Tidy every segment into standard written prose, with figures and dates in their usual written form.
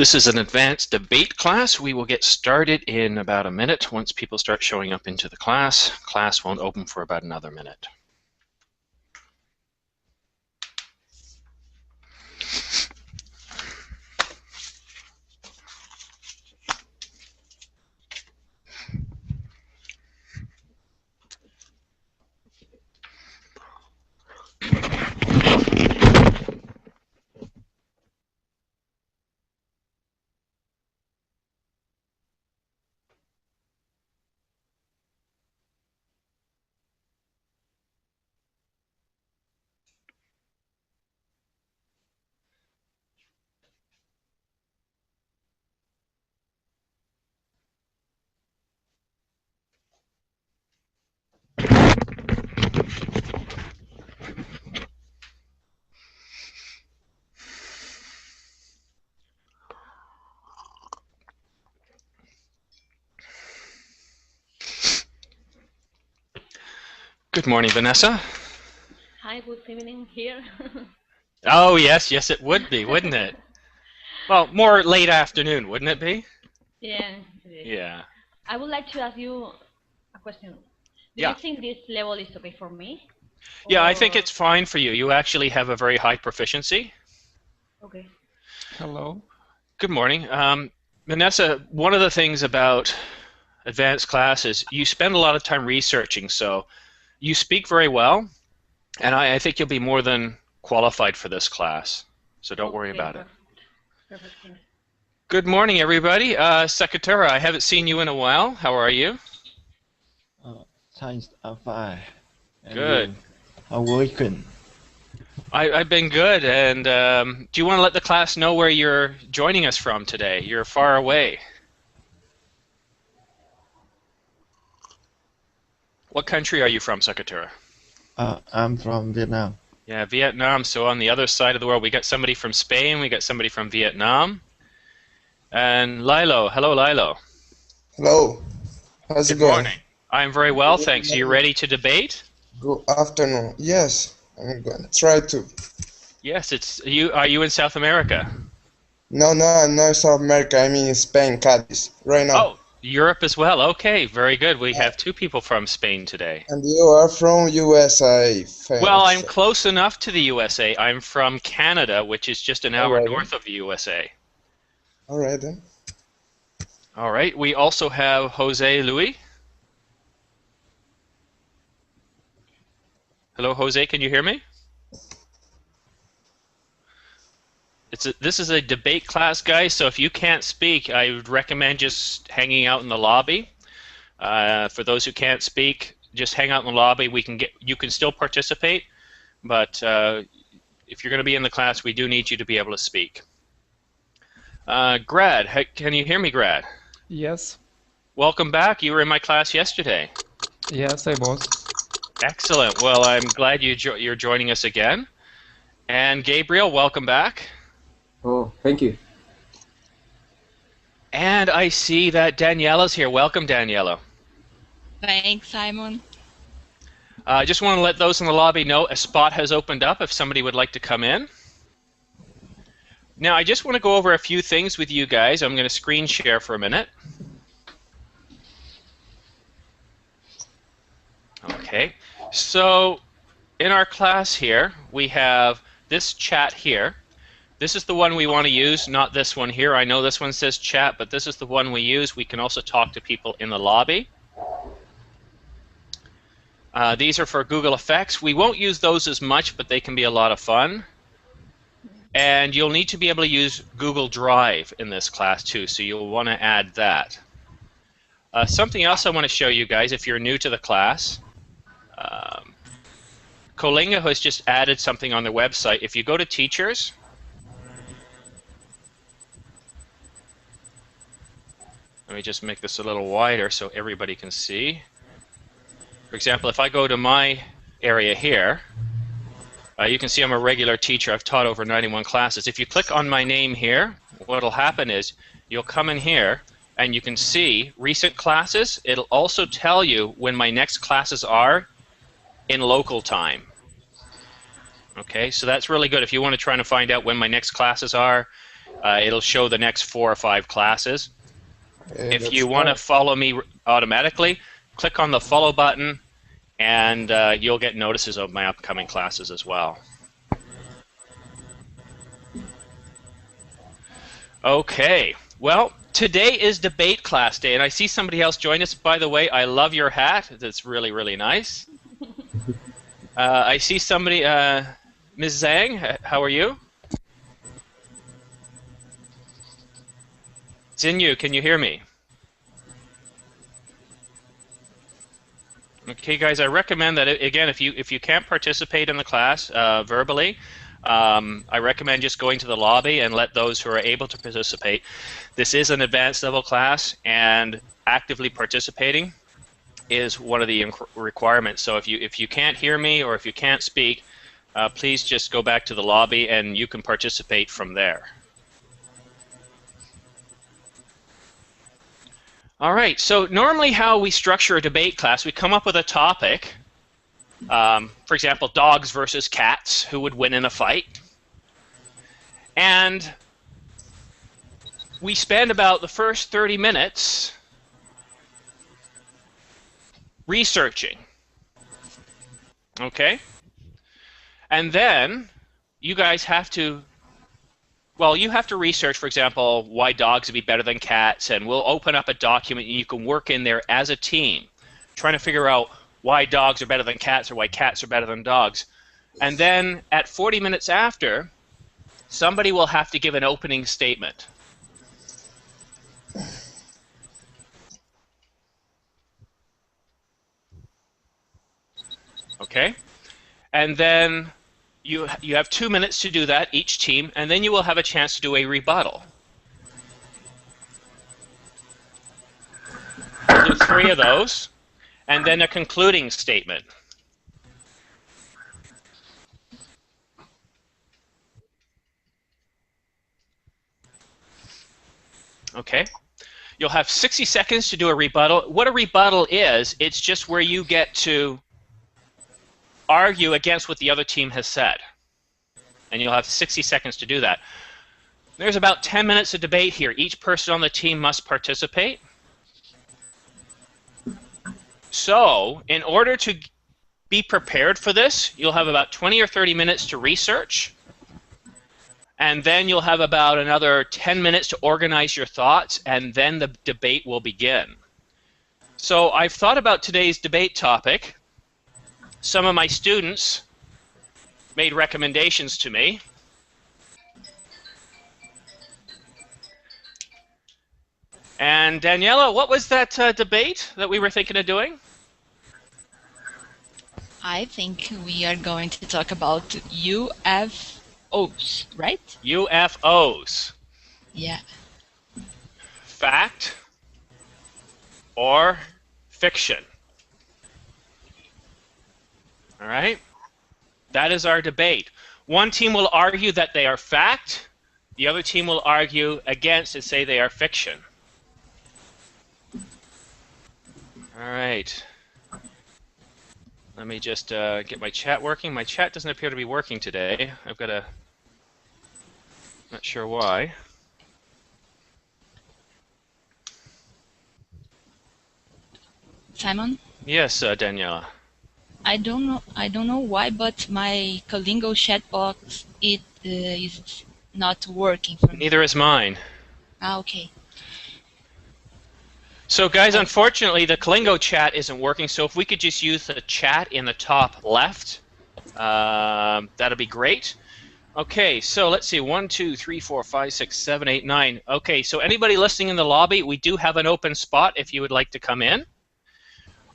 This is an advanced debate class. We will get started in about a minute. Once people start showing up into the class, class won't open for about another minute. Good morning, Vanessa. Hi, good evening here. Oh, yes, it would be, wouldn't it? Well, more late afternoon, wouldn't it be? Yeah. Yeah. I would like to ask you a question. Do you think this level is okay for me? Yeah, I think it's fine for you. You actually have a very high proficiency. Okay. Hello. Good morning. Vanessa, one of the things about advanced classes, you spend a lot of time researching, so you speak very well, and I think you'll be more than qualified for this class, so don't worry about it. Perfect. Good morning, everybody. Secretary, I haven't seen you in a while. How are you? Thanks, I'm fine. And Good. How working? I've been good, and do you want to let the class know where you're joining us from today? You're far away. What country are you from, Secretary? I'm from Vietnam. Yeah, Vietnam. So on the other side of the world, we got somebody from Spain, we got somebody from Vietnam. And Lilo. Hello, Lilo. Hello. How's it going? Good morning. I'm very well, thanks. Are you ready to debate? Good afternoon. Yes, I'm going to try to. Yes, it's you. Are you in South America? No, I'm not in South America. I'm in Spain, Cadiz, right now. Oh, Europe as well. Okay, very good. We have two people from Spain today. And you are from USA. Well, I'm close enough to the USA. I'm from Canada, which is just an hour north of the USA. All right, then. All right. We also have Jose Luis. Hello, Jose. Can you hear me? This is a debate class, guys, so if you can't speak, I would recommend just hanging out in the lobby. For those who can't speak, just hang out in the lobby. You can still participate, but if you're going to be in the class, we do need you to be able to speak. Grad, can you hear me, Grad? Yes. Welcome back. You were in my class yesterday. Yes, I was. Excellent. Well, I'm glad you're joining us again. And Gabriel, welcome back. Oh, thank you. And I see that Daniela's here. Welcome, Daniela. Thanks, Simon. I just want to let those in the lobby know a spot has opened up if somebody would like to come in. Now, I just want to go over a few things with you guys. I'm going to screen share for a minute. Okay, so in our class here, we have this chat here. This is the one we want to use, not this one here. I know this one says chat, but this is the one we use. We can also talk to people in the lobby. These are for Google Effects. We won't use those as much, but they can be a lot of fun. And you'll need to be able to use Google Drive in this class too, so you'll want to add that. Something else I want to show you guys if you're new to the class. Colinga has just added something on their website. If you go to Teachers, let me just make this a little wider so everybody can see. For example, if I go to my area here, you can see I'm a regular teacher. I've taught over 91 classes. If you click on my name here, what will happen is you'll come in here and you can see recent classes. It'll also tell you when my next classes are in local time. Okay, so that's really good. If you want to try to find out when my next classes are, It'll show the next 4 or 5 classes. If That's you want to nice. follow me automatically, click on the follow button, and you'll get notices of my upcoming classes as well. Okay, well, today is debate class day, and I see somebody else join us. By the way, I love your hat. That's really, really nice. I see somebody, Ms. Zhang, how are you? Xinyu, can you hear me? Okay, guys, I recommend that, again, if you can't participate in the class verbally, I recommend just going to the lobby and let those who are able to participate. This is an advanced level class, and actively participating is one of the requirements. So if you can't hear me or if you can't speak, please just go back to the lobby and you can participate from there. All right, so normally how we structure a debate class, we come up with a topic. For example, dogs versus cats, who would win in a fight? And we spend about the first 30 minutes researching. Okay? And then you guys have to, well, you have to research, for example, why dogs would be better than cats, and we'll open up a document and you can work in there as a team, trying to figure out why dogs are better than cats or why cats are better than dogs. And then at 40 minutes after, somebody will have to give an opening statement. Okay? And then you have 2 minutes to do that, each team, and then you will have a chance to do a rebuttal. We'll do 3 of those, and then a concluding statement. Okay? You'll have 60 seconds to do a rebuttal. What a rebuttal is, it's just where you get to argue against what the other team has said. And you'll have 60 seconds to do that. There's about 10 minutes of debate here. Each person on the team must participate. So, in order to be prepared for this, you'll have about 20 or 30 minutes to research. And then you'll have about another 10 minutes to organize your thoughts, and then the debate will begin. So, I've thought about today's debate topic. Some of my students made recommendations to me. And Daniela, what was that debate that we were thinking of doing? I think we are going to talk about UFOs, right? UFOs. Yeah. Fact or fiction? All right? That is our debate. One team will argue that they are fact. The other team will argue against and say they are fiction. All right. Let me just get my chat working. My chat doesn't appear to be working today. I've got a... Not sure why. Simon? Yes, Daniela. I don't know why, but my Kalingo chat box is not working for me. Neither is mine. Ah, okay. So guys, unfortunately, the Kalingo chat isn't working, so if we could just use the chat in the top left, that'll be great. Okay, so let's see, 1, 2, 3, 4, 5, 6, 7, 8, 9. Okay, so anybody listening in the lobby, we do have an open spot if you would like to come in.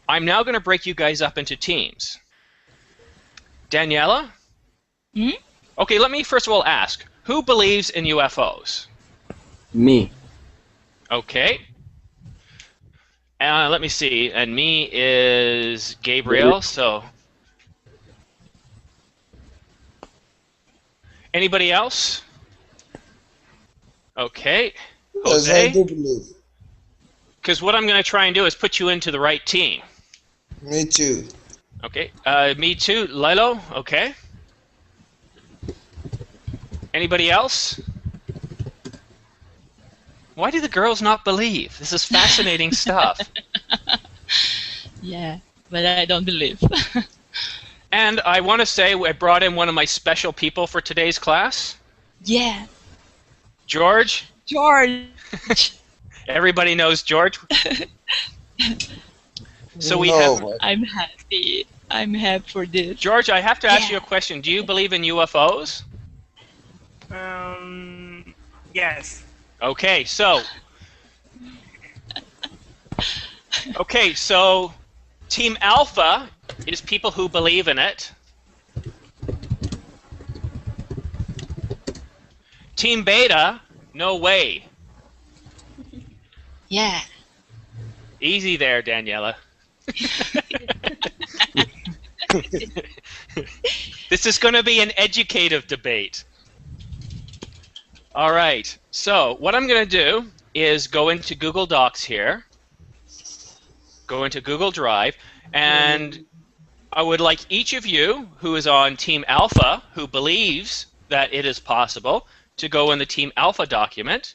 I'm now going to break you guys up into teams. Daniela? Hmm? Okay, let me first of all ask, who believes in UFOs? Me. Okay. Let me see, and me is Gabriel, so... Anybody else? Okay. Yes, I Jose? do believe. Because what I'm going to try and do is put you into the right team. Me too. Okay. Me too. Lilo? Okay. Anybody else? Why do the girls not believe? This is fascinating stuff. Yeah, but I don't believe. And I want to say I brought in one of my special people for today's class. Yeah, George. George. Everybody knows George. So we No, have... but I'm happy. I'm happy for this. George, I have to ask Yeah. you a question. Do you believe in UFOs? Yes. Okay, so... Okay, so Team Alpha is people who believe in it. Team Beta, no way. Yeah. Easy there, Daniela. This is going to be an educative debate. All right, so what I'm going to do is go into Google Docs here, go into Google Drive, and I would like each of you who is on Team Alpha, who believes that it is possible, to go in the Team Alpha document.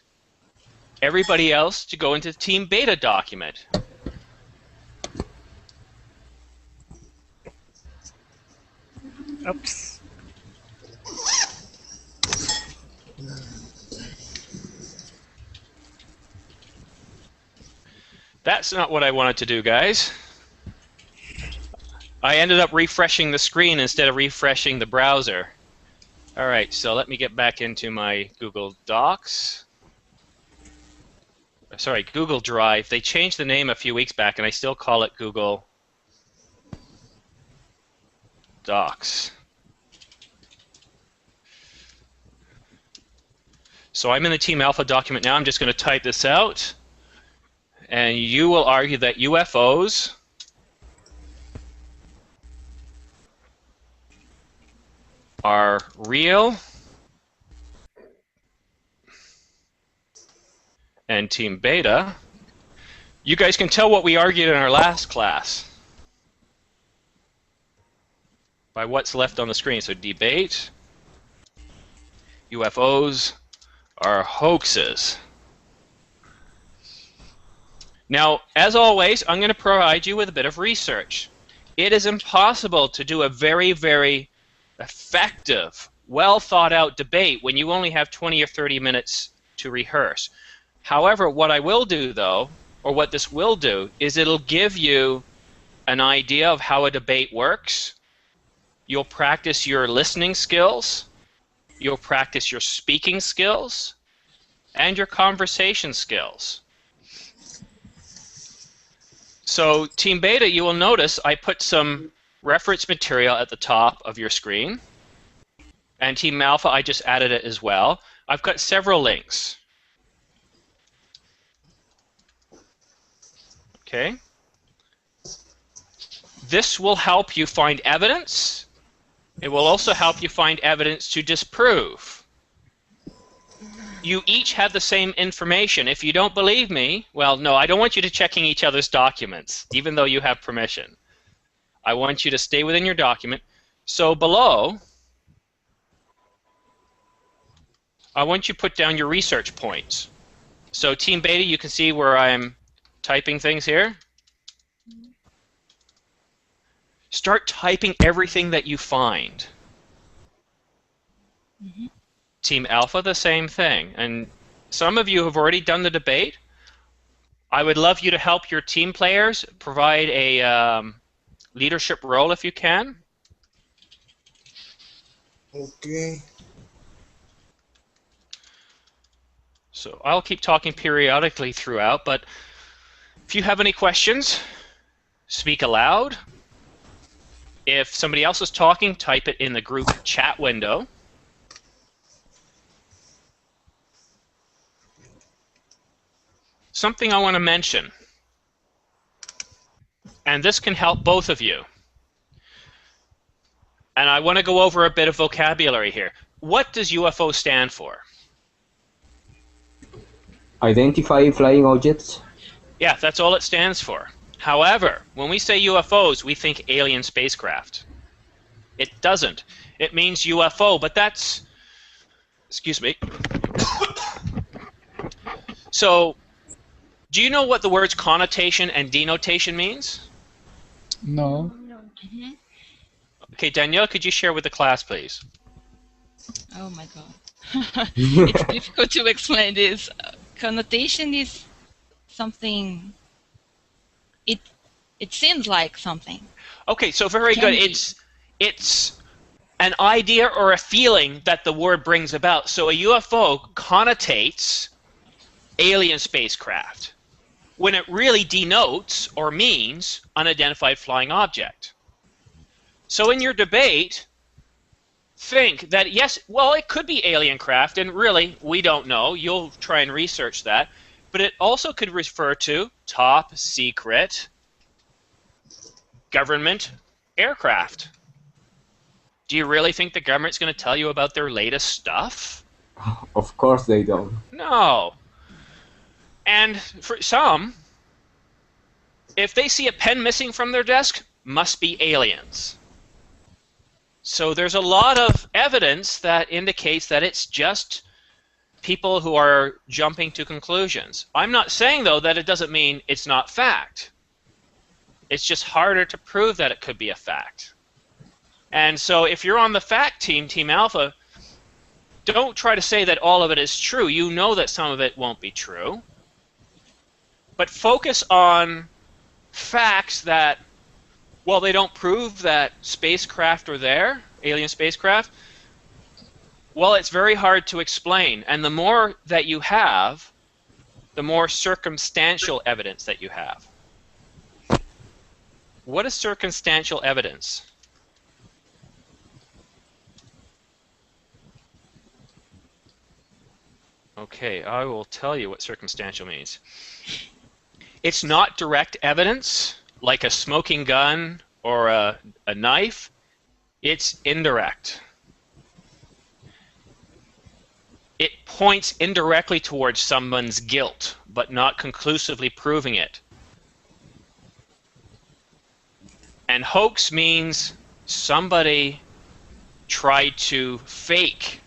Everybody else to go into the Team Beta document. Oops. That's not what I wanted to do, guys. I ended up refreshing the screen instead of refreshing the browser. All right, so let me get back into my Google Docs. Sorry, Google Drive. They changed the name a few weeks back, and I still call it Google Docs. So I'm in the Team Alpha document now. I'm just going to type this out. And you will argue that UFOs are real. And Team Beta, you guys can tell what we argued in our last class by what's left on the screen. So debate, UFOs are hoaxes. Now, as always, I'm going to provide you with a bit of research. It is impossible to do a very, very effective, well thought out debate when you only have 20 or 30 minutes to rehearse. However, what I will do, though, or what this will do, is it'll give you an idea of how a debate works. You'll practice your listening skills, you'll practice your speaking skills, and your conversation skills. So, Team Beta, you will notice I put some reference material at the top of your screen. And Team Alpha, I just added it as well. I've got several links. Okay. This will help you find evidence. It will also help you find evidence to disprove. You each have the same information. If you don't believe me, well, no, I don't want you to checking each other's documents, even though you have permission. I want you to stay within your document. So below, I want you to put down your research points. So Team Beta, you can see where I'm typing things here. Start typing everything that you find. Mm-hmm. Team Alpha, the same thing. And some of you have already done the debate. I would love you to help your team players provide a leadership role if you can. okay. So I'll keep talking periodically throughout, but if you have any questions, speak aloud. If somebody else is talking, type it in the group chat window. Something I want to mention, and this can help both of you. And I want to go over a bit of vocabulary here. What does UFO stand for? Identify flying objects. Yeah, that's all it stands for. However, when we say UFOs, we think alien spacecraft. It doesn't. It means UFO, but that's... Excuse me. So, do you know what the words connotation and denotation means? No. Mhm. Okay, Danielle, could you share with the class, please? Oh my god. It's difficult to explain this. Connotation is something. It seems like something. Okay, so very Can good. be. It's an idea or a feeling that the word brings about. So a UFO connotates alien spacecraft when it really denotes or means unidentified flying object. So in your debate, think that yes, well, it could be alien craft, and really, we don't know. You'll try and research that. But it also could refer to top secret government aircraft. Do you really think the government's going to tell you about their latest stuff? Of course they don't. No. And for some, if they see a pen missing from their desk, must be aliens. So there's a lot of evidence that indicates that it's just people who are jumping to conclusions. I'm not saying, though, that it doesn't mean it's not fact. It's just harder to prove that it could be a fact. And so if you're on the fact team, Team Alpha, don't try to say that all of it is true. You know that some of it won't be true. But focus on facts that, well, they don't prove that spacecraft are there, alien spacecraft. Well, it's very hard to explain. And the more that you have, the more circumstantial evidence that you have. What is circumstantial evidence? Okay, I will tell you what circumstantial means. It's not direct evidence, like a smoking gun or a knife. It's indirect. It points indirectly towards someone's guilt, but not conclusively proving it. And hoax means somebody tried to fake.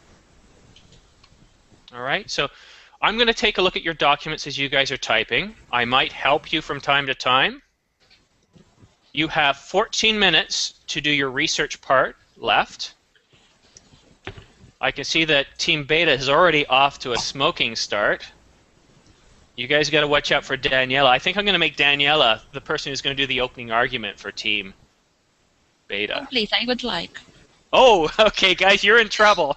All right, so I'm going to take a look at your documents as you guys are typing. I might help you from time to time. You have 14 minutes to do your research part left. I can see that Team Beta is already off to a smoking start. You guys got to watch out for Daniela. I think I'm going to make Daniela the person who's going to do the opening argument for Team Beta. Oh, please, I would like. Oh, okay, guys, you're in trouble.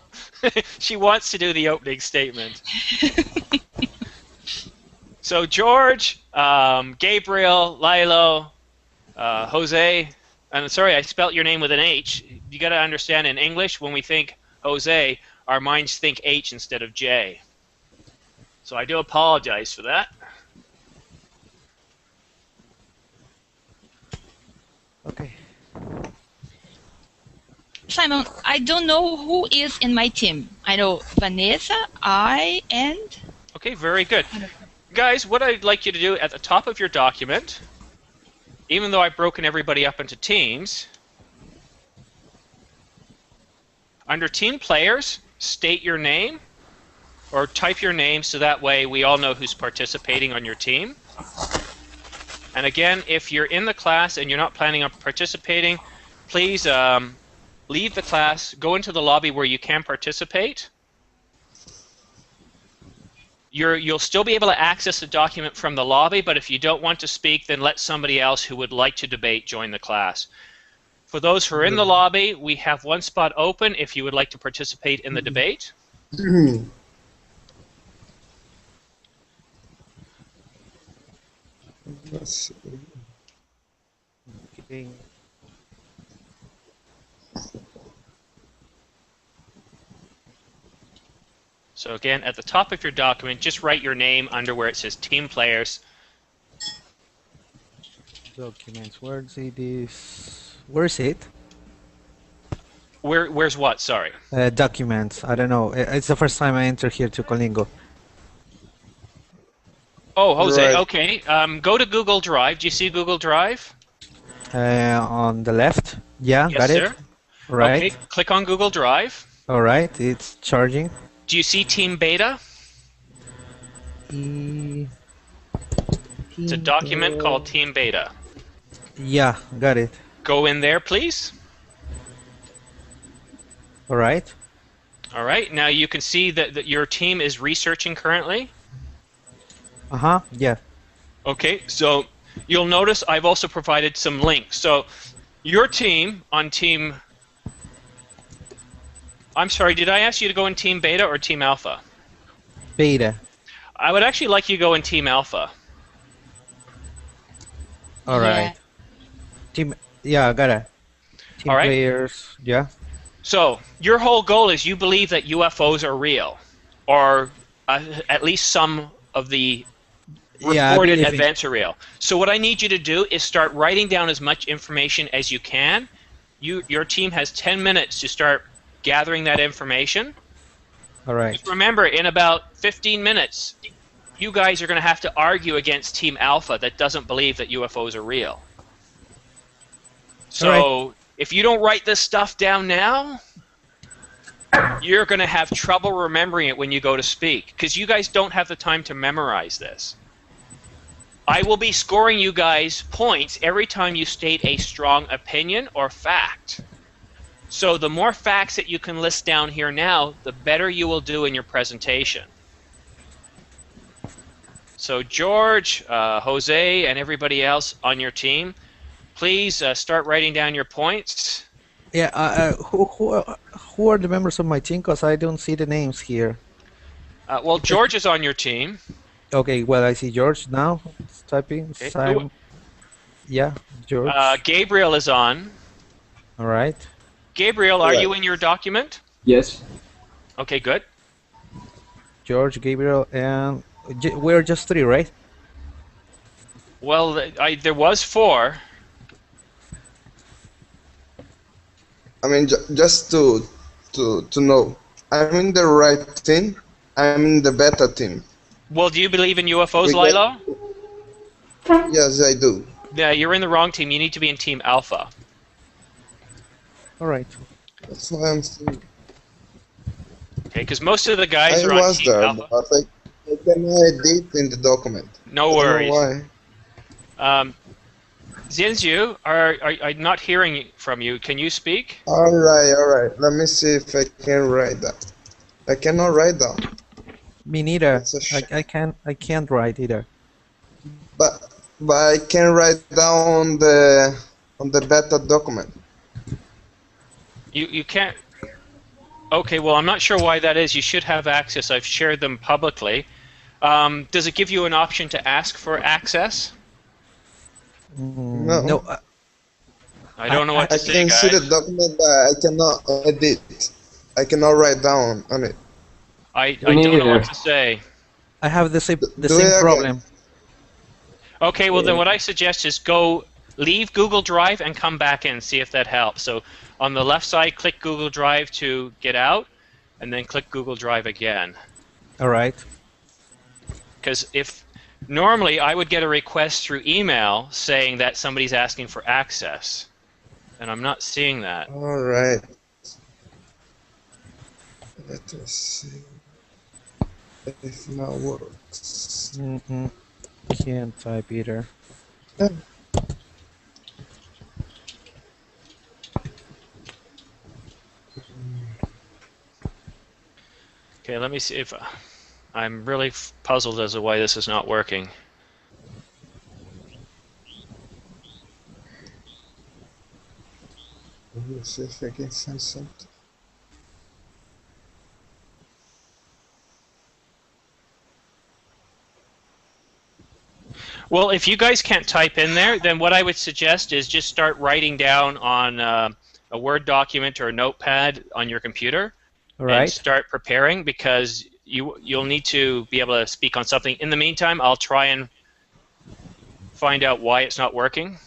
She wants to do the opening statement. So George, Gabriel, Lilo, Jose, and sorry, I spelt your name with an H. You got to understand, in English, when we think Jose, our minds think H instead of J. So I do apologize for that. Okay. Simon, I don't know who is in my team. I know Vanessa, and... Okay, very good. Guys, what I'd like you to do at the top of your document, even though I've broken everybody up into teams, under team players, state your name, or type your name so that way we all know who's participating on your team. And again, if you're in the class and you're not planning on participating, please leave the class, go into the lobby where you can participate. You'll still be able to access the document from the lobby, but if you don't want to speak, then let somebody else who would like to debate join the class. For those who are in the lobby, we have one spot open if you would like to participate in the debate. Let's see. Okay. So again, at the top of your document, just write your name under where it says team players. Documents. Where is this? Where is it? Where's what? Sorry. Documents. I don't know. It's the first time I enter here to Colingo. Oh, Jose. Right. Okay. Go to Google Drive. Do you see Google Drive? On the left. Yeah, Yes, got sir. it. Right. Okay. Click on Google Drive. All right. It's charging. Do you see Team Beta? E. It's a Team document Beta. called Team Beta. Yeah, got it. Go in there, please. All right. All right. Now you can see that your team is researching currently. Yeah. Okay. So you'll notice I've also provided some links. So your team on Team... I'm sorry, did I ask you to go in Team Beta or Team Alpha? Beta. I would actually like you to go in Team Alpha. All right. Yeah. Team. Yeah, got it. Team All right. players. Yeah. So your whole goal is you believe that UFOs are real, or at least some of the Yeah, I reported believe in. events are real. So what I need you to do is start writing down as much information as you can. Your team has 10 minutes to start gathering that information. All right. Just remember, in about 15 minutes, you guys are going to have to argue against Team Alpha that doesn't believe that UFOs are real. So if you don't write this stuff down now, you're going to have trouble remembering it when you go to speak, because you guys don't have the time to memorize this. I will be scoring you guys points every time you state a strong opinion or fact. So the more facts that you can list down here now, the better you will do in your presentation. So George, Jose, and everybody else on your team, please start writing down your points. Yeah. Who are the members of my team? Because I don't see the names here. Well, George is on your team. Okay. Well, I see George now. It's typing. Okay. Simon. Yeah, George. Gabriel is on. All right. Gabriel, are you in your document? Yes. Okay, good. George, Gabriel, and we're just three, right? Well, there was 4. I mean, just to know, I'm in the right team. I'm in the beta team. Well, do you believe in UFOs, Because- Lilo? Yes, I do. Yeah, you're in the wrong team. You need to be in Team Alpha. All right. That's what I'm saying. Okay, because most of the guys I are on was Team there, Alpha. but I cannot edit in the document. No I worries. don't know why. Zinzu, I'm not hearing from you. Can you speak? All right. Let me see if I can write that. I cannot write down. Me neither. It's a shame. I can't write either. But I can write down on the beta document. You can't. Okay, well, I'm not sure why that is. You should have access. I've shared them publicly. Does it give you an option to ask for access? No. No. I don't know what to I say, can guys. see the document, but I cannot edit. I cannot write down on it. I don't know neither. what to say. I have the same Do it same again. problem. Okay, well then what I suggest is leave Google Drive and come back in, see if that helps. So on the left side, click Google Drive to get out, and then click Google Drive again. All right. Because if normally I would get a request through email saying that somebody's asking for access, and I'm not seeing that. All right. Let us see if now works. Can't type either. Okay, let me see if I'm really puzzled as to why this is not working. Let me see if I can send something. Well, if you guys can't type in there, then what I would suggest is just start writing down on a Word document or a notepad on your computer. All right. And start preparing, because you'll need to be able to speak on something. In the meantime, I'll try and find out why it's not working,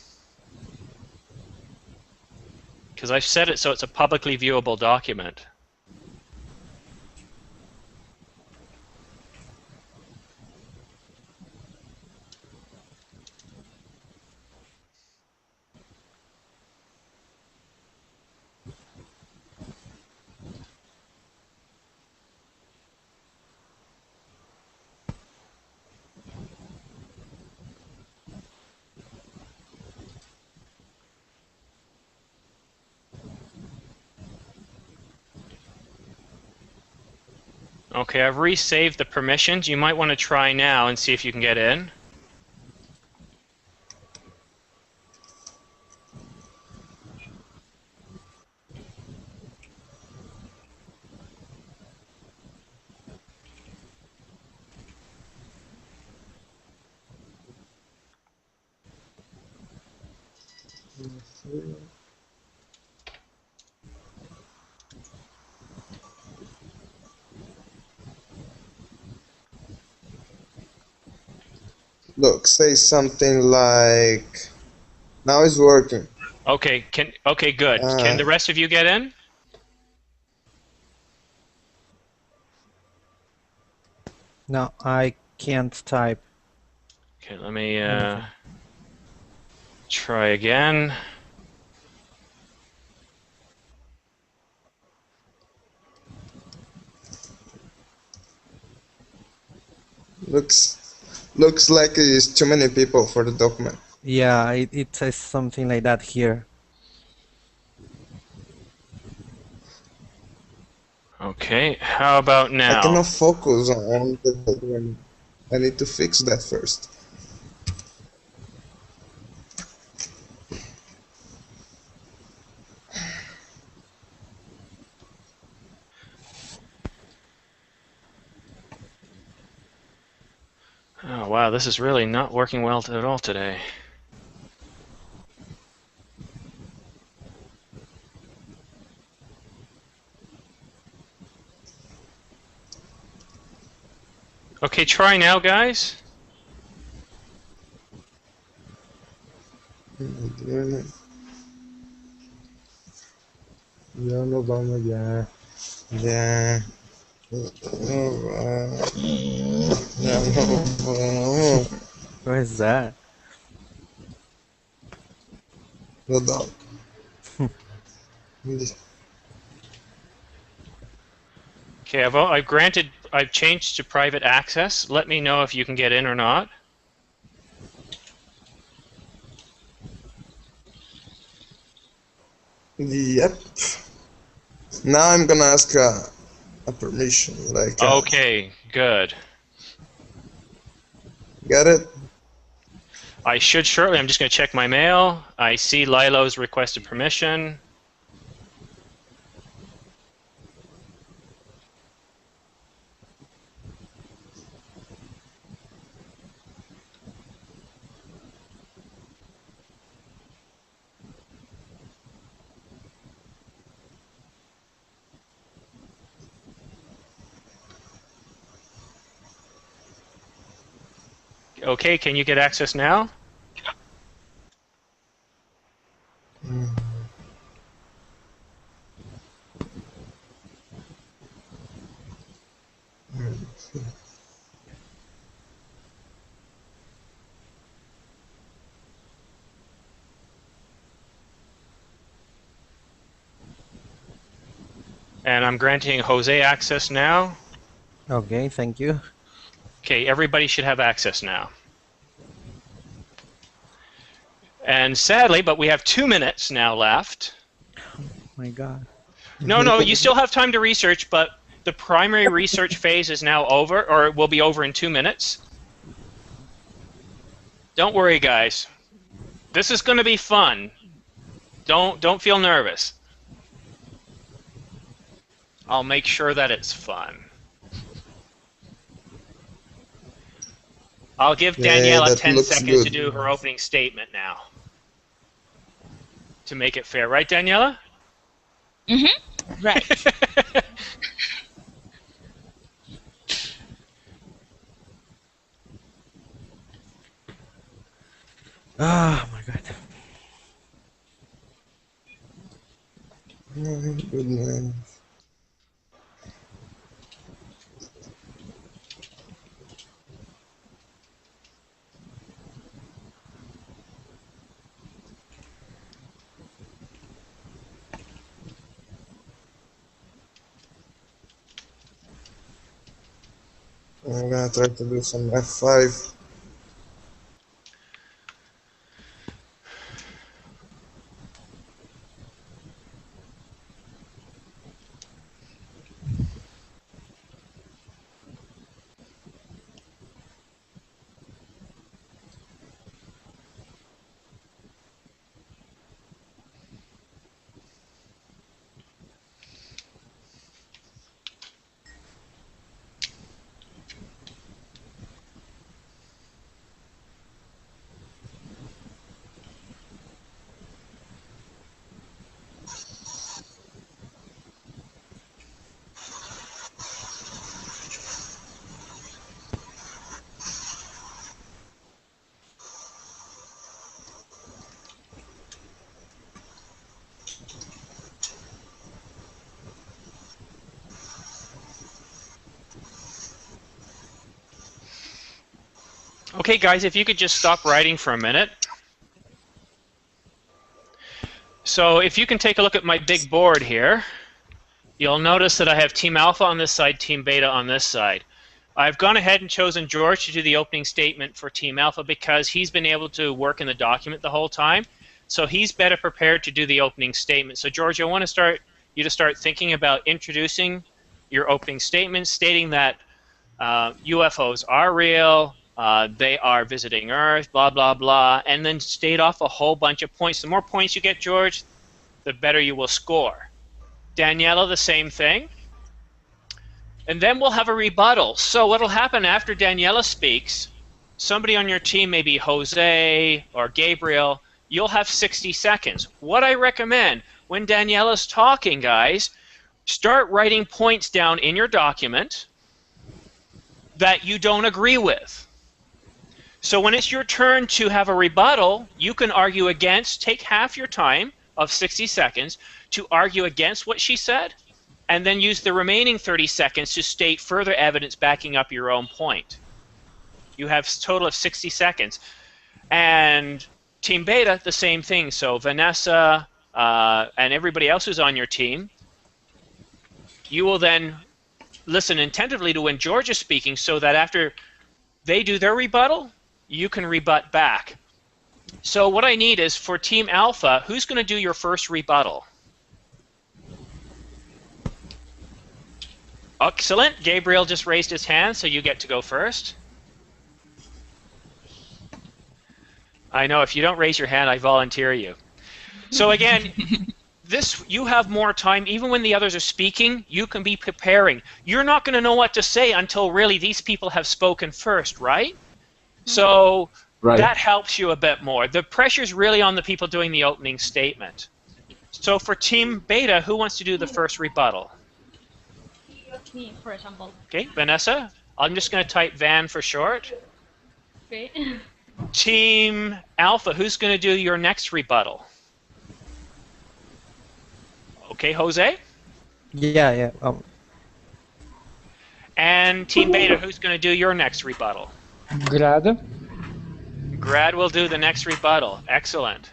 because I've set it so it's a publicly viewable document. Okay, I've resaved the permissions. You might want to try now and see if you can get in. Look, say something like, now it's working. Okay, good. Can the rest of you get in? No, I can't type. Okay, let me anything. try again. Looks like it's too many people for the document. Yeah, it says something like that here. Okay, how about I now? cannot focus on the document. I need to fix that first. Oh wow, this is really not working well at all today. Okay, try now, guys. Ya nos vamos ya. Ya. Ya nos vamos. What is that? The dog. Okay, I've changed to private access. Let me know if you can get in or not. Yep. Now I'm gonna ask a permission, like. Okay, good. Get it? I should shortly. I'm just going to check my mail. I see Lilo's requested permission. Okay, can you get access now? And I'm granting Jose access now. Okay, thank you. Okay, everybody should have access now. And sadly, but we have 2 minutes now left. Oh my God. No, you still have time to research, but the primary research phase is now over, or it will be over in 2 minutes. Don't worry, guys. This is going to be fun. Don't feel nervous. I'll make sure that it's fun. I'll give Daniela 10 seconds to do her opening statement now. To make it fair. Right, Daniela? Mm-hmm. Right. Oh my God. Oh, goodness. I'm gonna try to do some F5. Okay, guys, if you could just stop writing for a minute. So if you can take a look at my big board here, you'll notice that I have Team Alpha on this side, Team Beta on this side. I've gone ahead and chosen George to do the opening statement for Team Alpha because he's been able to work in the document the whole time. So he's better prepared to do the opening statement. So George, I want to you to start thinking about introducing your opening statement, stating that UFOs are real, they are visiting Earth, blah, blah, blah, and then state off a whole bunch of points. The more points you get, George, the better you will score. Daniela, the same thing. And then we'll have a rebuttal. So what will happen after Daniela speaks, somebody on your team, maybe Jose or Gabriel, you'll have 60 seconds. What I recommend, when Daniela's talking, guys, start writing points down in your document that you don't agree with. So when it's your turn to have a rebuttal, you can argue against, take half your time of 60 seconds to argue against what she said, and then use the remaining 30 seconds to state further evidence backing up your own point. You have a total of 60 seconds. And Team Beta, the same thing. So Vanessa and everybody else who's on your team, you will then listen attentively to when George is speaking so that after they do their rebuttal, you can rebut back. So what I need is for Team Alpha, who's going to do your first rebuttal? Excellent. Gabriel just raised his hand, so you get to go first. I know, if you don't raise your hand, I volunteer you. So again, you have more time. Even when the others are speaking, you can be preparing. You're not going to know what to say until really these people have spoken first, right? So that helps you a bit more. The pressure's really on the people doing the opening statement. So for Team Beta, who wants to do the first rebuttal? Me, for example. Okay, Vanessa. I'm just going to type Van for short. Okay. Team Alpha, who's going to do your next rebuttal? Okay, Jose? Yeah. And Team Beta, who's going to do your next rebuttal? Grad. Grad will do the next rebuttal. Excellent.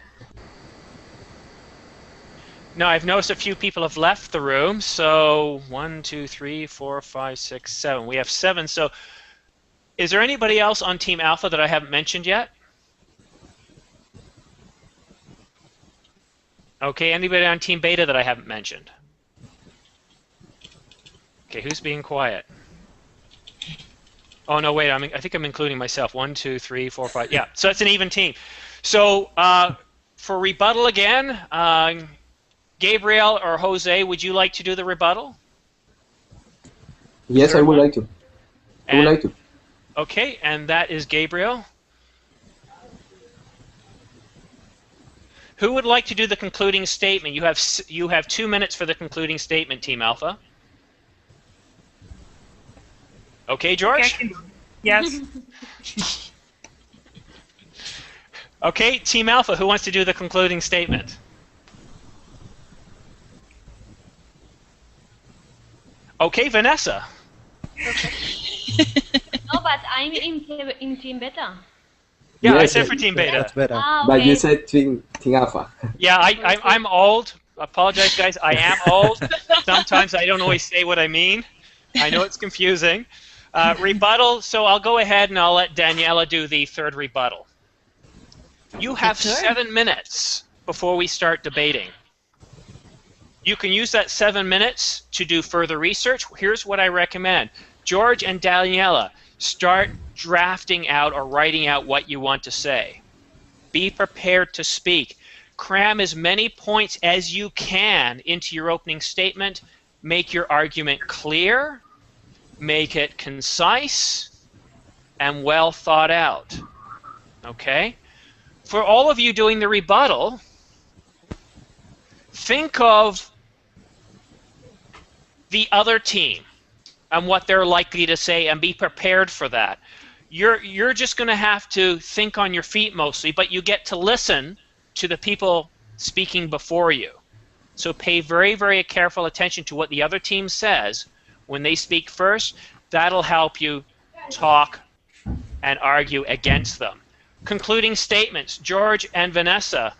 Now, I've noticed a few people have left the room. So 1, 2, 3, 4, 5, 6, 7. We have 7. So is there anybody else on Team Alpha that I haven't mentioned yet? Okay, anybody on Team Beta that I haven't mentioned? Okay, who's being quiet? Oh, no, wait, I think I'm including myself. 1, 2, 3, 4, 5. Yeah, so it's an even team. So for rebuttal again, Gabriel or Jose, would you like to do the rebuttal? Yes, I would like to. I would like to. Okay, and that is Gabriel. Who would like to do the concluding statement? You have 2 minutes for the concluding statement, Team Alpha. Okay, George? Okay, yes. Okay, Team Alpha, who wants to do the concluding statement? Okay, Vanessa. No, but I'm in Team Beta. Yeah, Yes, I said for Team Beta. That's better. Ah, But you okay. said Team Alpha. Yeah, I'm old. I apologize, guys. I am old. Sometimes I don't always say what I mean. I know it's confusing. Rebuttal, so I'll go ahead and I'll let Daniela do the third rebuttal. You have 7 minutes before we start debating. You can use that 7 minutes to do further research. Here's what I recommend. George and Daniela, start drafting out or writing out what you want to say. Be prepared to speak. Cram as many points as you can into your opening statement. Make your argument clear. Make it concise and well thought out. Okay? For all of you doing the rebuttal, think of the other team and what they're likely to say and be prepared for that. You're just going to have to think on your feet mostly, but you get to listen to the people speaking before you. So pay very, very careful attention to what the other team says when they speak first. That'll help you talk and argue against them. Concluding statements, George and Vanessa,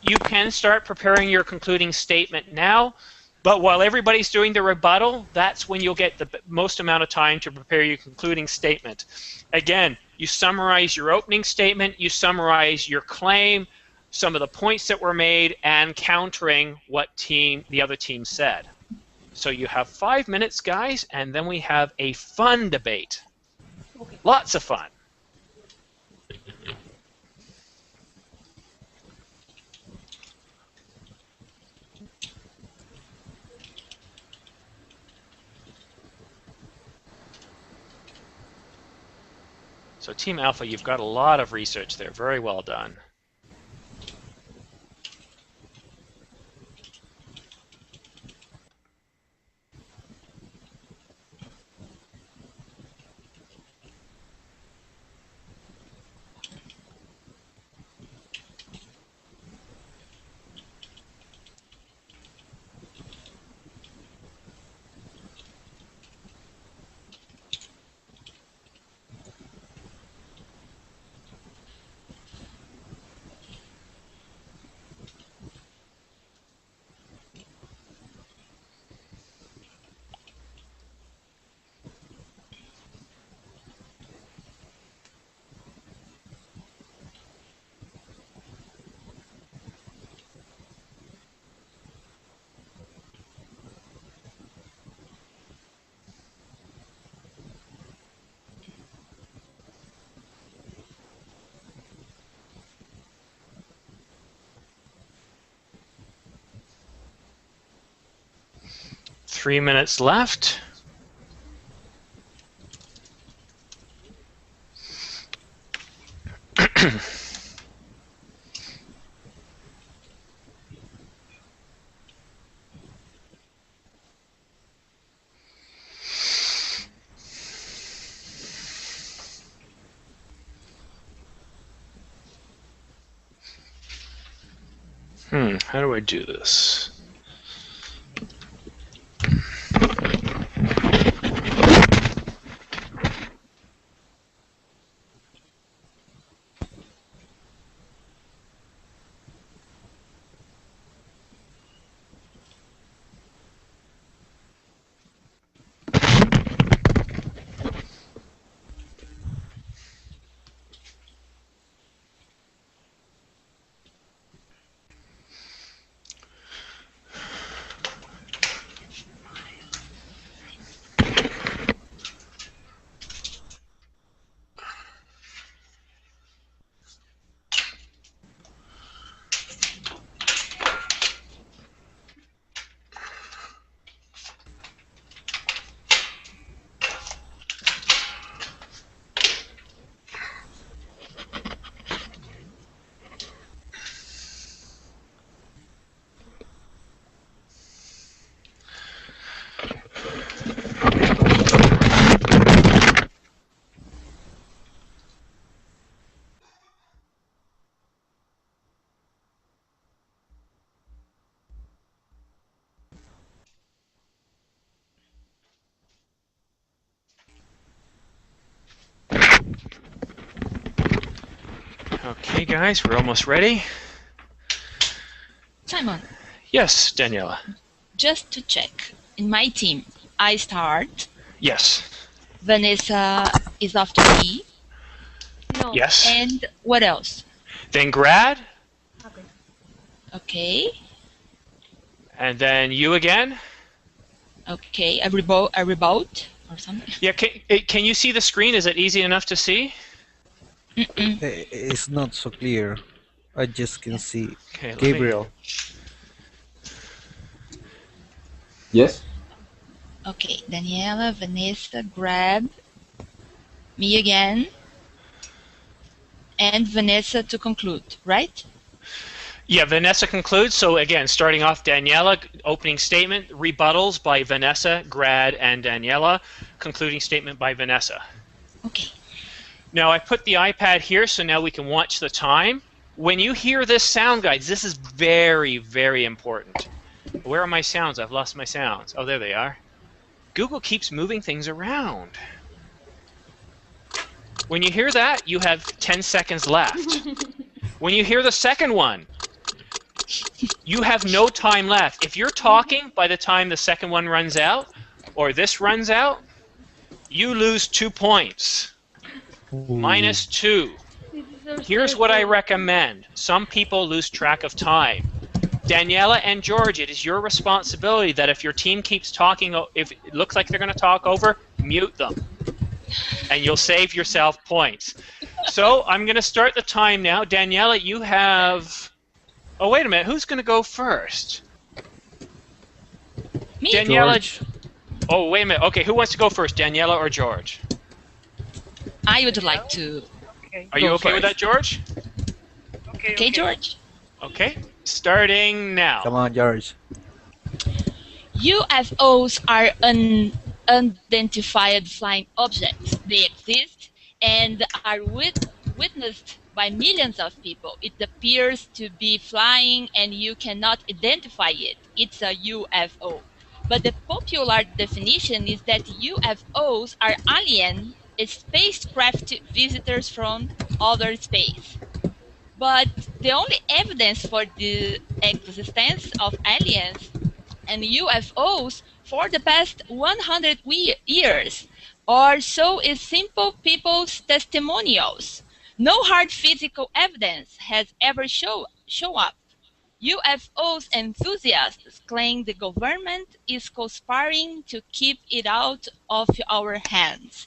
you can start preparing your concluding statement now, but while everybody's doing the rebuttal, that's when you'll get the most amount of time to prepare your concluding statement. Again, you summarize your opening statement, you summarize your claim, some of the points that were made, and countering what the other team said. So you have 5 minutes, guys, and then we have a fun debate. Lots of fun. So Team Alpha, you've got a lot of research there. Very well done. Three minutes left. How do I do this? Okay, guys, we're almost ready. Simon, Yes, Daniela. just to check, in my team, I start. Yes. Vanessa is after me. No. Yes. And what else? Then Grad, Okay. Okay. and then you again. Okay. A reboot or something. Yeah, can you see the screen? Is it easy enough to see? Mm-mm. It's not so clear. I just can see Okay, Gabriel. Yes. Okay. Daniela, Vanessa, Grab, me again, and Vanessa to conclude, right? Yeah, Vanessa concludes. So again, starting off, Daniela, opening statement, rebuttals by Vanessa, Grad, and Daniela, concluding statement by Vanessa. Okay. Now I put the iPad here so now we can watch the time. When you hear this sound, guys, this is very, very important. Where are my sounds? I've lost my sounds. Oh, there they are. Google keeps moving things around. When you hear that, you have 10 seconds left. When you hear the second one, you have no time left. If you're talking by the time the second one runs out, or this runs out, you lose 2 points. -2. Here's what I recommend. Some people lose track of time. Daniela and George, it is your responsibility that if your team keeps talking, if it looks like they're going to talk over, mute them. And you'll save yourself points. So I'm going to start the time now. Daniela, you have... Oh, wait a minute. Who's going to go first? Me. Daniela. George. Oh, wait a minute. Okay, who wants to go first, Daniela or George? I would like to. Are you okay with that, George? Okay, George. Okay, starting now. Come on, George. UFOs are unidentified flying objects. They exist and are witnessed by millions of people. It appears to be flying and you cannot identify it. It's a UFO. But the popular definition is that UFOs are alien spacecraft visitors from outer space. But the only evidence for the existence of aliens and UFOs for the past 100 years or so is simple people's testimonials. No hard physical evidence has ever shown up. UFOs enthusiasts claim the government is conspiring to keep it out of our hands.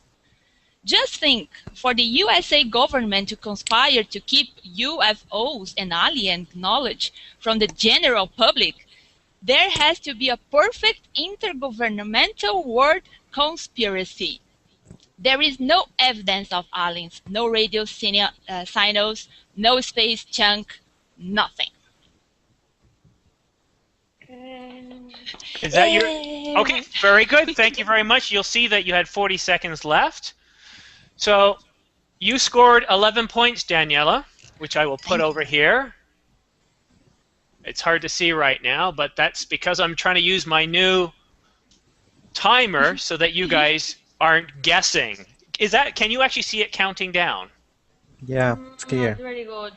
Just think, for the USA government to conspire to keep UFOs and alien knowledge from the general public, there has to be a perfect intergovernmental world conspiracy. There is no evidence of aliens, no radio signals, no space junk, nothing. Is that your... Okay, very good. Thank you very much. You'll see that you had 40 seconds left. So you scored 11 points, Daniela, which I will put over here. It's hard to see right now, but that's because I'm trying to use my new timer so that you guys aren't guessing. Is that... Can you actually see it counting down? Yeah, it's clear. Not very good.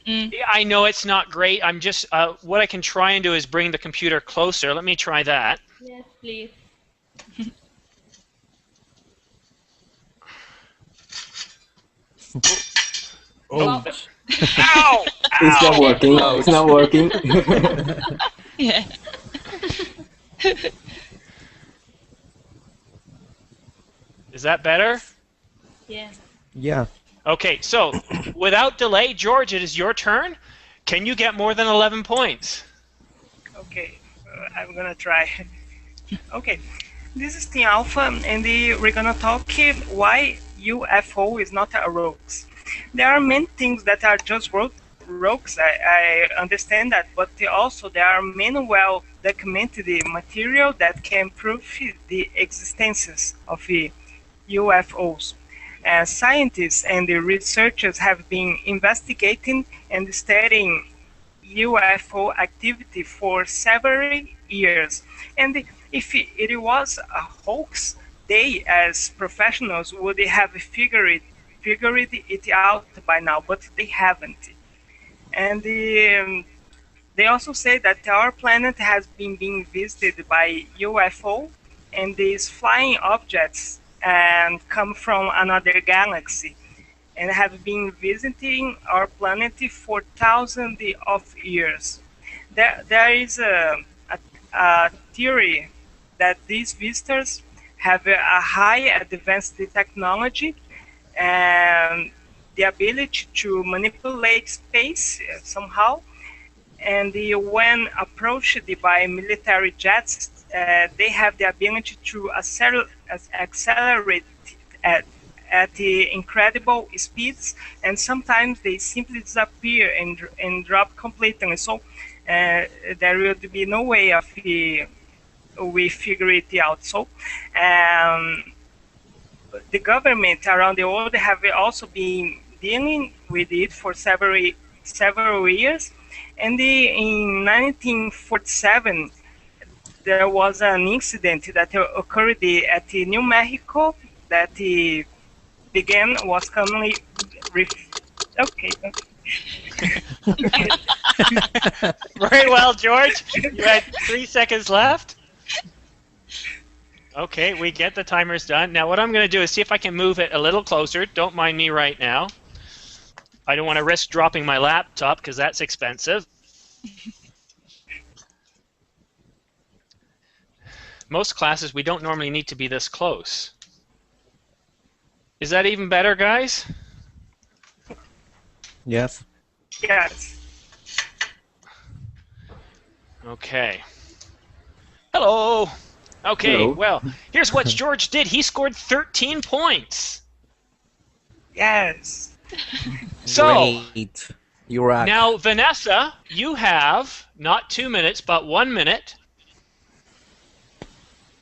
Yeah, I know it's not great. I'm just... what I can try and do is bring the computer closer. Let me try that. Yes, please. Oh. Ow! It's not working. It's not working. Yeah. Is that better? Yeah. Yeah. Okay, so without delay, George, it is your turn. Can you get more than 11 points? Okay, I'm gonna try. Okay, this is the Alpha, and we're gonna talk why UFO is not a hoax. There are many things that are just rogues. I understand that, but also there are many well-documented material that can prove the existence of UFOs. Scientists and the researchers have been investigating and studying UFO activity for several years. And if it was a hoax, they as professionals would have figured it out by now, but they haven't. And they also say that our planet has been being visited by UFO, and these flying objects and come from another galaxy and have been visiting our planet for thousands of years. There is a theory that these visitors have a high advanced technology and the ability to manipulate space somehow, and when approached by military jets, they have the ability to accelerate at the incredible speeds, and sometimes they simply disappear and drop completely. So there will be no way of we figure it out. So the government around the world have also been dealing with it for several years. And in 1947, there was an incident that occurred at New Mexico that began was commonly okay. Very well, George. You had 3 seconds left. Okay, we get the timer's done. Now what I'm going to do is see if I can move it a little closer. Don't mind me right now. I don't want to risk dropping my laptop because that's expensive. Most classes, we don't normally need to be this close. Is that even better, guys? Yes. Yes. Okay. Hello. Okay, Hello. well, here's what George did. He scored 13 points. Yes. So, Great. You rock. now, Vanessa, you have not 2 minutes, but 1 minute.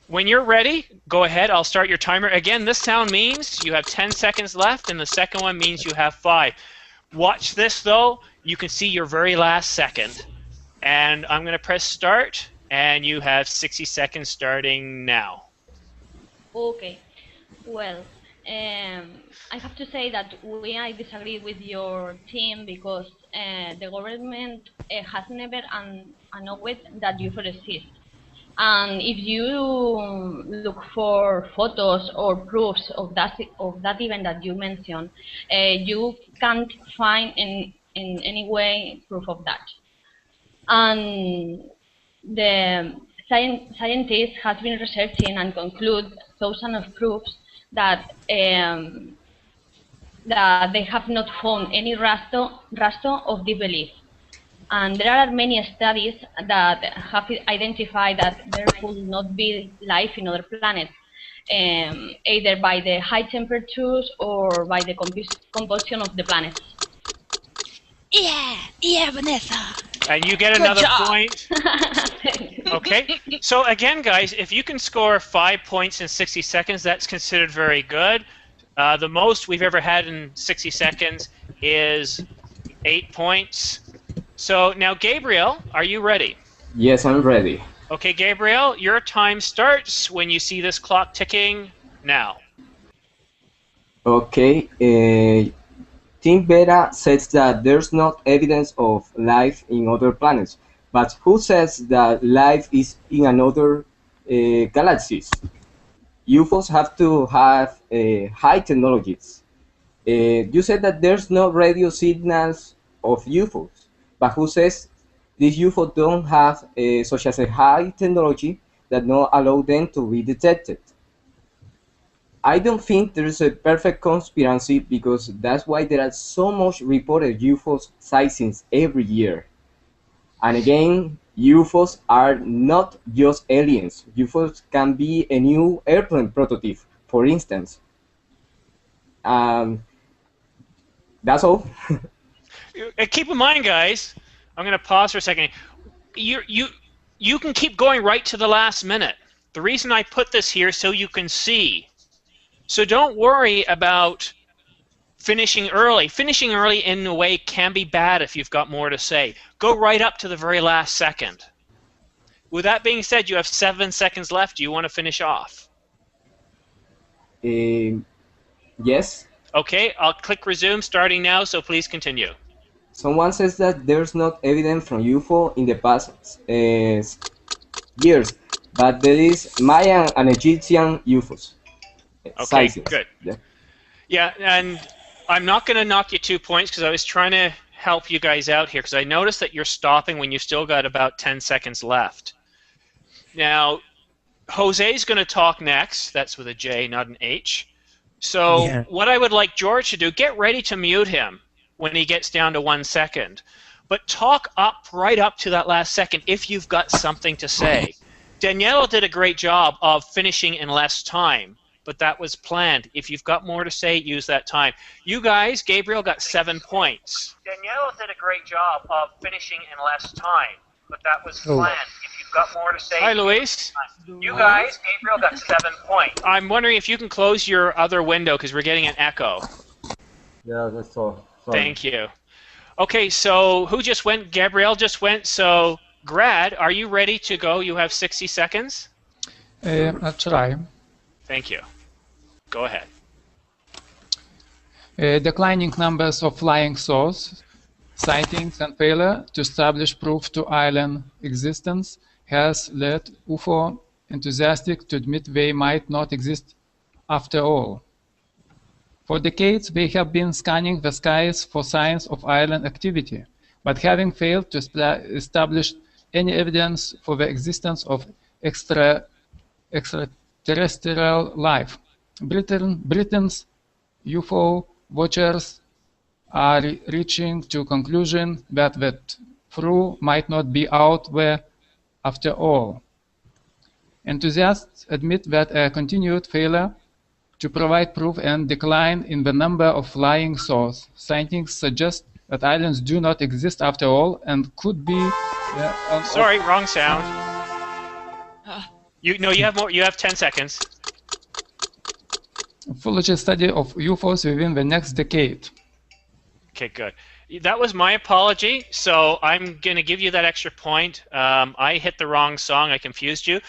When you're ready, go ahead. I'll start your timer. Again, this sound means you have 10 seconds left, and the second one means you have 5. Watch this, though. You can see your very last second. And I'm going to press start, and you have 60 seconds starting now. Okay. Well, I have to say that I disagree with your team because the government has never acknowledged that UFOs exist. And if you look for photos or proofs of that event that you mentioned, you can't find in any way proof of that. And the scientists have been researching and conclude thousands of proofs that that they have not found any rastro of the belief. And there are many studies that have identified that there could not be life in other planets, either by the high temperatures or by the combustion of the planets. Yeah, Vanessa. And you get another point. Okay. So again, guys, if you can score 5 points in 60 seconds, that's considered very good. The most we've ever had in 60 seconds is 8 points. So now, Gabriel, are you ready? Yes, I'm ready. Okay, Gabriel, your time starts when you see this clock ticking now. Okay. Tim Vera says that there's not evidence of life in other planets, but who says that life is in another galaxies? UFOs have to have high technologies. You said that there's no radio signals of UFOs, but who says these UFOs don't have such as a high technology that not allow them to be detected? I don't think there's a perfect conspiracy because that's why there are so much reported UFO sightings every year. And again, UFOs are not just aliens. UFOs can be a new airplane prototype, for instance. That's all. Keep in mind, guys, I'm going to pause for a second. You can keep going right to the last minute. The reason I put this here so you can see. So don't worry about finishing early. Finishing early in a way can be bad if you've got more to say. Go right up to the very last second. With that being said, you have 7 seconds left. Do you want to finish off? Yes. Okay, I'll click resume starting now, so please continue. Someone says that there's not evidence from UFO in the past years, but there is Mayan and Egyptian UFOs. Okay, Sightings. good. Yeah. Yeah, and I'm not going to knock you 2 points because I was trying to help you guys out here because I noticed that you're stopping when you still got about 10 seconds left. Now, Jose's going to talk next. That's with a J, not an H. So Yeah. what I would like George to do, get ready to mute him when he gets down to 1 second. But talk up right up to that last second if you've got something to say. Danielle did a great job of finishing in less time, but that was planned. If you've got more to say, use that time. You guys, Gabriel got 7 points. Danielle did a great job of finishing in less time, but that was planned. If you've got more to say, hi, Luis. You guys, Gabriel got 7 points. I'm wondering if you can close your other window because we're getting an echo. Yeah, that's all. Sorry. Thank you. Okay, so who just went? Gabrielle just went. So, Grad, are you ready to go? You have 60 seconds. I'll try. Thank you. Go ahead. Declining numbers of flying saucers, sightings, and failure to establish proof to island existence has led UFO enthusiasts to admit they might not exist after all. For decades, they have been scanning the skies for signs of island activity, but having failed to establish any evidence for the existence of extraterrestrial life. Britain's UFO watchers are reaching to conclusion that the truth might not be out there after all. Enthusiasts admit that a continued failure to provide proof and decline in the number of flying saucer sightings suggest that islands do not exist after all and could be. Sorry, wrong sound. You have more. You have 10 seconds. Ufology study of UFOs within the next decade. Okay, good. That was my apology, so I'm going to give you that extra point. I hit the wrong song. I confused you.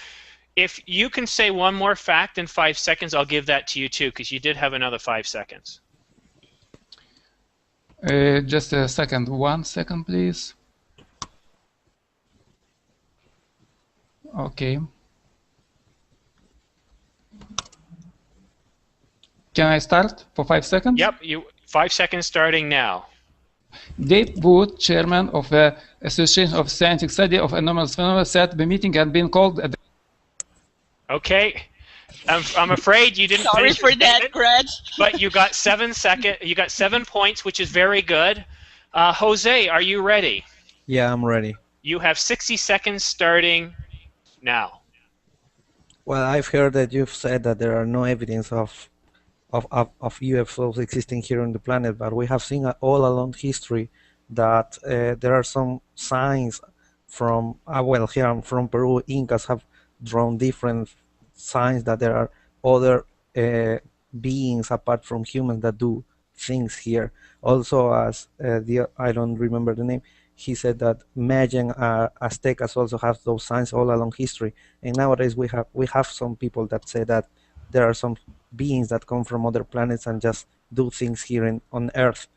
If you can say one more fact in 5 seconds, I'll give that to you too, because you did have another 5 seconds. Just a second. 1 second, please. Okay. Can I start for 5 seconds? Yep, 5 seconds starting now. Dave Wood, chairman of the Association of Scientific Study of Anomalous Phenomena, said the meeting had been called at the... Okay, I'm afraid you didn't. Sorry for that, Greg. But you got 7 seconds. You got 7 points, which is very good. Jose, are you ready? Yeah, I'm ready. You have 60 seconds starting now. Well, I've heard that you've said that there are no evidence of UFOs existing here on the planet, but we have seen all along history that there are some signs from, well, here I'm from Peru. Incas have drawn different signs that there are other beings apart from humans that do things here. Also, as I don't remember the name, he said that Mayan Aztecas also have those signs all along history. And nowadays we have some people that say that there are some beings that come from other planets and just do things here on Earth.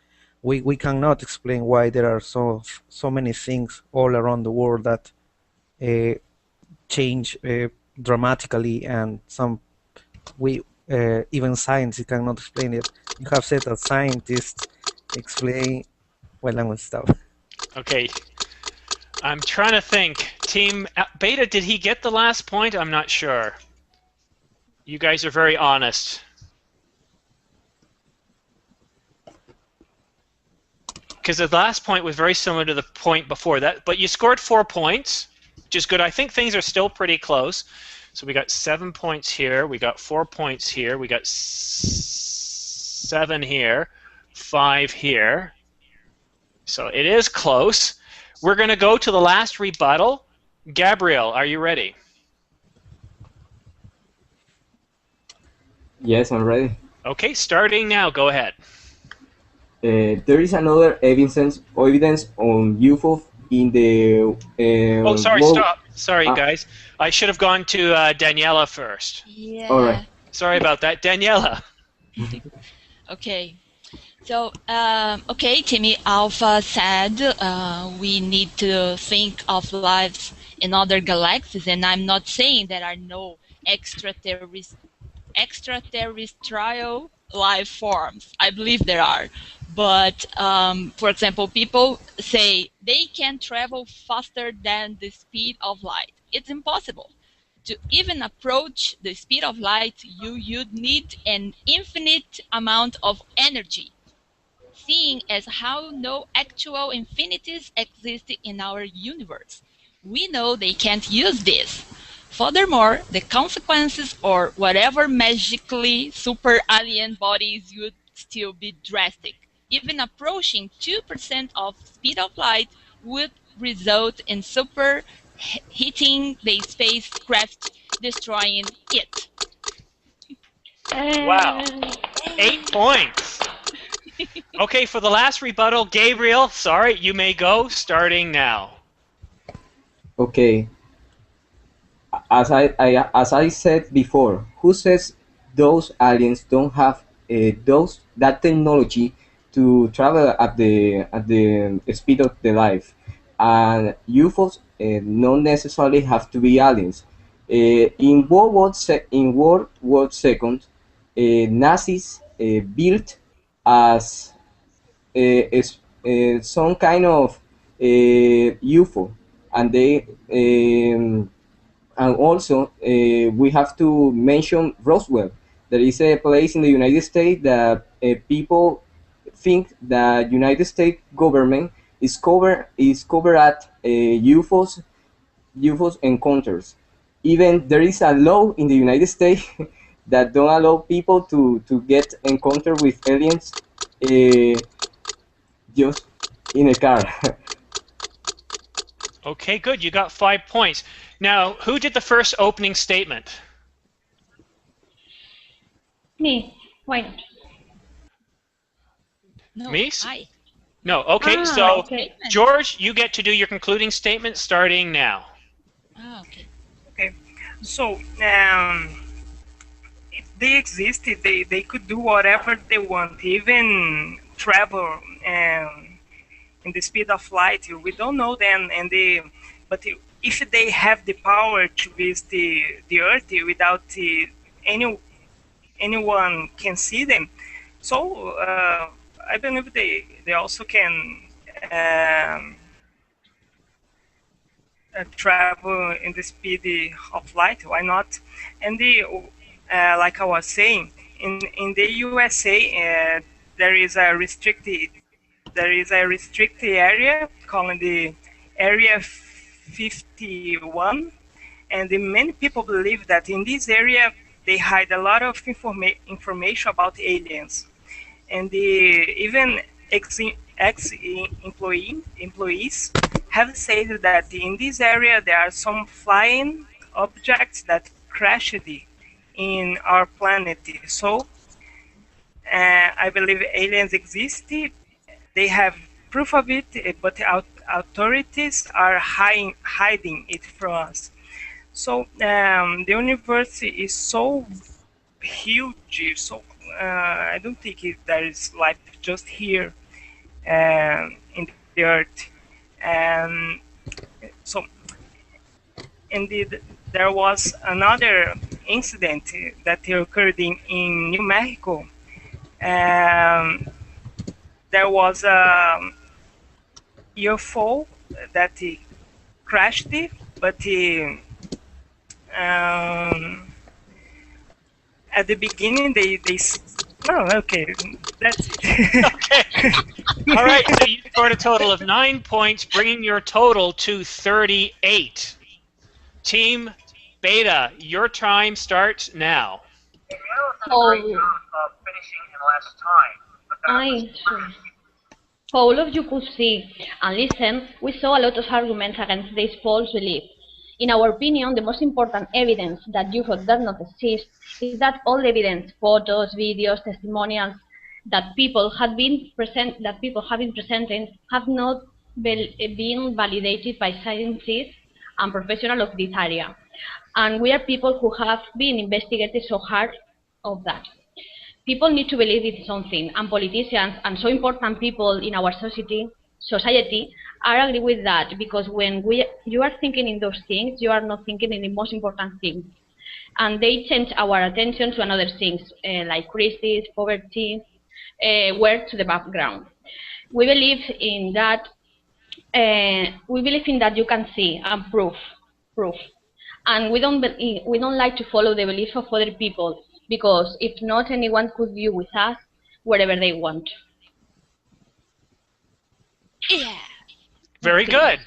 We cannot explain why there are so many things all around the world that change dramatically, and even science cannot explain it. You have said that scientists explain. Well, I'm going to stop. Okay, I'm trying to think. Team Beta, did he get the last point? I'm not sure. You guys are very honest. Because the last point was very similar to the point before that, but you scored 4 points, which is good. I think things are still pretty close. So we got 7 points here, we got 4 points here, we got 7 here, 5 here. So it is close. We're going to go to the last rebuttal. Gabriel, are you ready? Yes, I'm ready. Okay, starting now. Go ahead. There is another evidence on UFO in the... oh, sorry, stop. Sorry, guys. I should have gone to Daniela first. Yeah. All right. Sorry about that. Daniela. Okay. So, okay, Timmy Alpha said we need to think of lives in other galaxies, and I'm not saying there are no extraterrestrial life forms. I believe there are. But, for example, people say they can travel faster than the speed of light. It's impossible. To even approach the speed of light, you'd need an infinite amount of energy. Seeing as how no actual infinities exist in our universe, we know they can't use this. Furthermore, the consequences or whatever magically super alien bodies would still be drastic. Even approaching 2% of speed of light would result in super hitting the spacecraft, destroying it. Wow. 8 points. Okay, for the last rebuttal, Gabriel, sorry, you may go, starting now. Okay. As I said before, who says those aliens don't have that technology to travel at the speed of the light. And UFOs not necessarily have to be aliens. In World War II, Nazis built as some kind of UFO, and they and also we have to mention Roswell. There is a place in the United States that people think the United States government is covered at UFOs encounters. Even there is a law in the United States that don't allow people to get encounter with aliens just in a car. Okay, good. You got 5 points. Now, who did the first opening statement? Me. Why not? No, Me? I. No. Okay, so okay. George, you get to do your concluding statement starting now. Okay. Okay, so if they existed, they could do whatever they want, even travel in the speed of light. We don't know then, but if they have the power to visit the Earth without anyone can see them, so I believe they also can travel in the speed of light. Why not? And like I was saying, in the USA, there is a restricted area called the Area 51, and many people believe that in this area they hide a lot of information about aliens, and even employees have said that in this area there are some flying objects that crashed in our planet. So I believe aliens exist. They have proof of it, but authorities are hiding it from us. So the universe is so huge, so I don't think there is life just here in the Earth. So indeed, there was another incident that occurred in New Mexico. There was a UFO that crashed, but at the beginning they oh, okay, that's it. Okay. All right, so you scored a total of 9 points, bringing your total to 38. Team Beta, your time starts now. For all of you could see and listen, we saw a lot of arguments against this false belief. In our opinion, the most important evidence that UFOs does not exist is that all evidence, photos, videos, testimonials that people have been presenting have not been validated by scientists and professionals of this area. And we are people who have been investigated so hard of that. People need to believe in something, and politicians and so important people in our society are agree with that, because when you are thinking in those things, you are not thinking in the most important things. And they change our attention to another things, like crisis, poverty, were to the background. We believe in that. We believe in that you can see and proof, and we don't like to follow the beliefs of other people, because if not, anyone could view with us wherever they want. Yeah. Very good.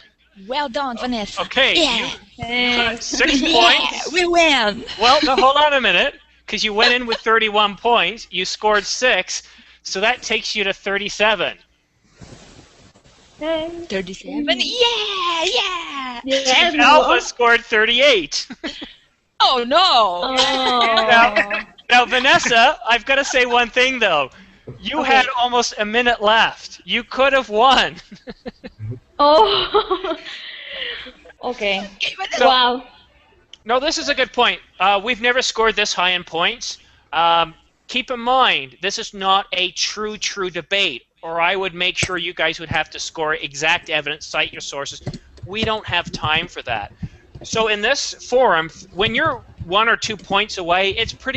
Well done, Vanessa. Okay, Yeah. you got 6 Yeah, points. we win. Well, no, hold on a minute, because you went in with 31 points, you scored 6, so that takes you to 37. 37? Yeah. Yes, Team Alpha scored 38. Oh, no. Now, Vanessa, I've got to say one thing, though. You had almost a minute left. You could have won. Oh. Okay. So, wow. No, this is a good point. We've never scored this high in points. keep in mind, this is not a true debate, or I would make sure you guys would have to score exact evidence, cite your sources. We don't have time for that. So in this forum, when you're 1 or 2 points away, it's pretty